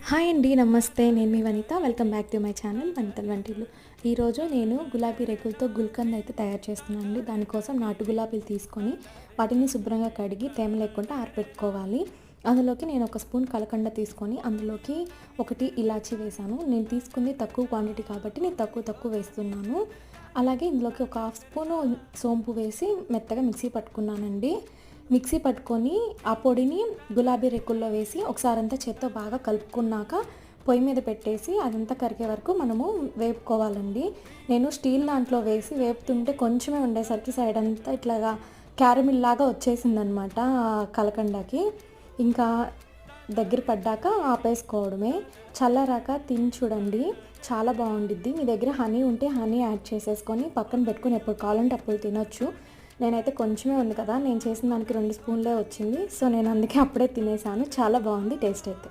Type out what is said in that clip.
Hi అండి, నమస్తే. నేను మీ Vanitha. Welcome back to my channel వనితల వంటిల్లు. ఈరోజు నేను గులాబీ రేకులతో గుల్కంద్ అయితే తయారు చేస్తున్నాను అండి. దానికోసం నాటు గులాబీలు తీసుకొని వాటిని శుభ్రంగా కడిగి తేమ లేకుండా ఆరబెట్టుకోవాలి. అందులోకి నేను ఒక స్పూన్ కలకండ తీసుకొని అందులోకి ఒకటి ఇలాచీ వేసాను. నేను తీసుకుంది తక్కువ క్వాంటిటీ కాబట్టి నేను తక్కువ వేస్తున్నాను. అలాగే ఇందులోకి ఒక హాఫ్ స్పూను సోంపు వేసి మెత్తగా మిక్సీ పట్టుకున్నానండి. మిక్సీ పట్టుకొని ఆ పొడిని గులాబీ రేకుల్లో వేసి ఒకసారి అంతా చేత్తో బాగా కలుపుకున్నాక పొయ్యి మీద పెట్టేసి అదంతా కరిగే వరకు మనము వేపుకోవాలండి. నేను స్టీల్ దాంట్లో వేసి వేపుతుంటే కొంచెమే ఉండేసరికి సైడ్ అంతా ఇట్లాగా క్యారమిల్ లాగా వచ్చేసిందనమాట కలకండకి. ఇంకా దగ్గర పడ్డాక ఆపేసుకోవడమే. చల్లారాక తిని చూడండి, చాలా బాగుండిద్ది. మీ దగ్గర హనీ ఉంటే హనీ యాడ్ చేసేసుకొని పక్కన పెట్టుకొని ఎప్పుడు కావాలంటే అప్పుడు తినొచ్చు. నేనైతే కొంచెమే ఉంది కదా, నేను చేసిన దానికి 2 స్పూన్లే వచ్చింది. సో నేను అందుకే అప్పుడే తినేసాను. చాలా బాగుంది టేస్ట్ అయితే.